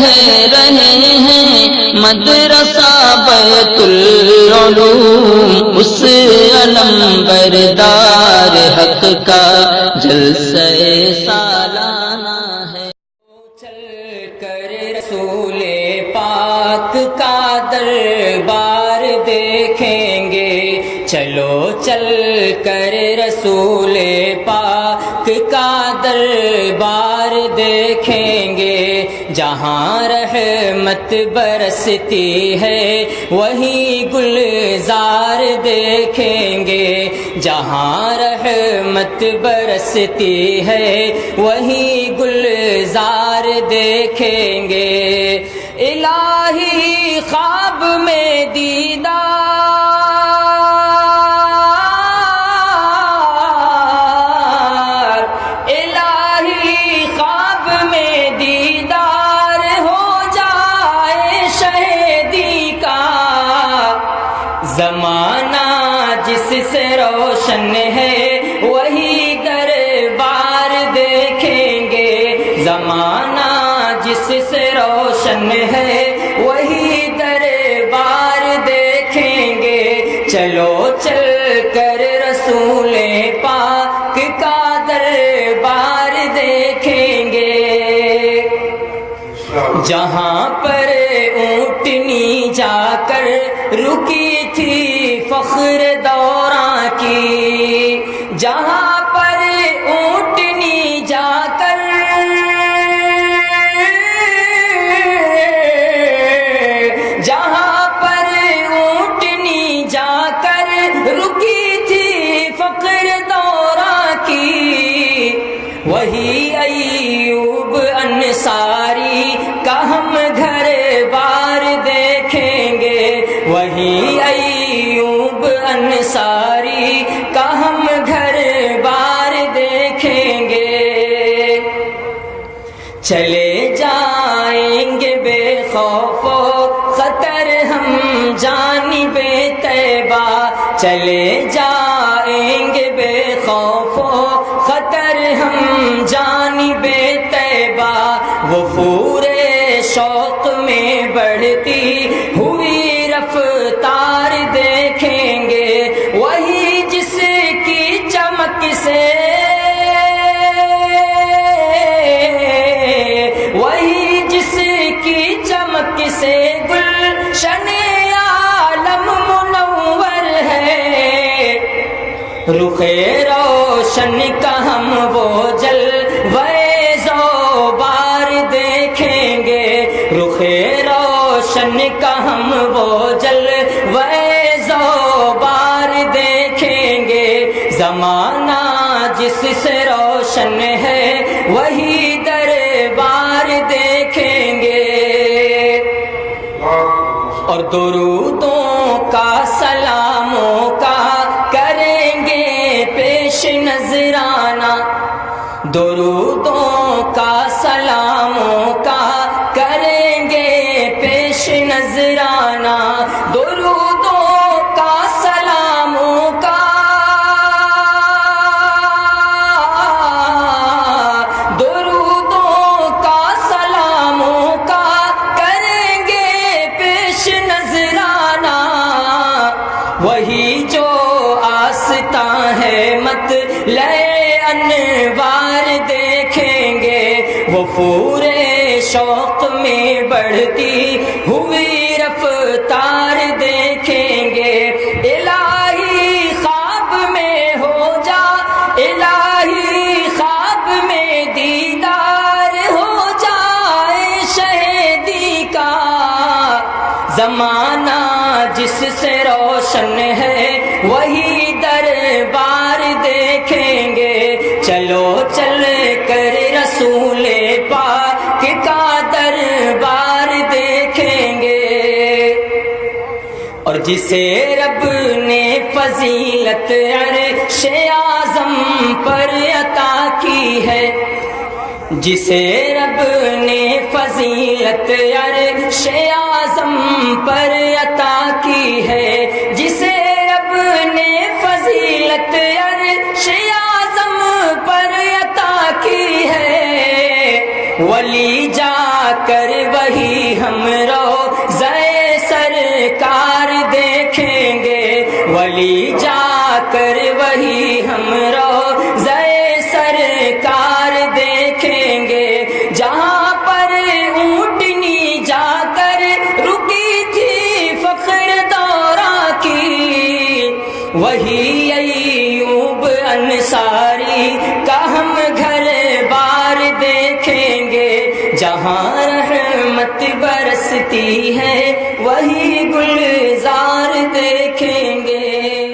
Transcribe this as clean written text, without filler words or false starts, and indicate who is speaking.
Speaker 1: رہے ہیں مدرسہ بیت العلوم، اس علم بردار حق کا جلسہ سالانہ ہے۔
Speaker 2: چل کر رسول پاک کا دربار دیکھیں گے، چلو چل کر رسول پاک کا دربار دیکھیں گے، جہاں رحمت برستی ہے وہی گلزار دیکھیں گے، جہاں رحمت برستی ہے وہی گلزار دیکھیں گے۔ الہی خواب میں دیدار، الہی خواب میں دیدار ہو جائے شہیدی کا، زمانہ جس سے روشن ہے وہی دربار دیکھیں گے، زمانہ جس سے روشن ہے وہی دربار دیکھیں گے، چلو چل کر رسول پاک کا دربار دیکھیں گے، جہاں پر اونٹنی جا کر رکی تھی فخر دوراں کی، جہاں پر اونٹنی جا کر رکی تھی فخر دوراں کی، وہی ایوب انصاری کا ہم گھر بار دیکھیں گے، وہی ایوب انصاری کا ہم گھر بار دیکھیں گے، چلے جائیں گے بے خوف و خطر ہم جانب طیبہ، چلے جائیں گے بے خوف و خطر ہم جانب طیبہ، وفور شوق میں بڑھتی ہوئی رفتار دیکھیں گے، وہی جس کی چمک سے گلشن عالم منور ہے، رخ روشن کا ہم وہ جلوہ زوبار دیکھیں گے، رخ روشن کا ہم وہ جلوہ زوبار دیکھیں گے، زمانہ جس سے روشن ہے وہی دربار دیکھیں گے، اور درودوں کا سلاموں کا کریں گے پیش نذرانہ، درودوں کا سلاموں کا کریں گے پیش نذرانہ، درودوں کا سلاموں کا، درودوں کا سلاموں کا کریں گے پیش نذرانہ، وہی جو آستاں ہے مطلع انوار دیکھیں گے، وہ پورے شوق میں بڑھتی ہوئی رفتار دیکھیں گے، الہی خواب میں ہو جا، الہی خواب میں دیدار ہو جائے شہیدی کا، زمانہ جس سے روشن ہے وہی دربار دیکھیں گے، چلو چل کر رسول پاک کا دربار دیکھیں گے، اور جسے رب نے فضیلت عرش اعظم پر عطا کی ہے، جسے رب نے فضیلت عرش اعظم پر عطا کی ہے، جسے رب نے فضیلت عرش اعظم پر عطا کی ہے، ولی جا کر وہی ہم روضہ سرکار دیکھیں گے، ولی جا کر وہی ہم روضہ سرکار دیکھیں گے، جہاں پر اونٹنی جا کر رکی تھی فخر دورہ کی، وہی ایوب انصاری کا ہم گھر بار دیکھیں گے، جہاں رحمت برستی ہے وہی گلزار دیکھیں گے۔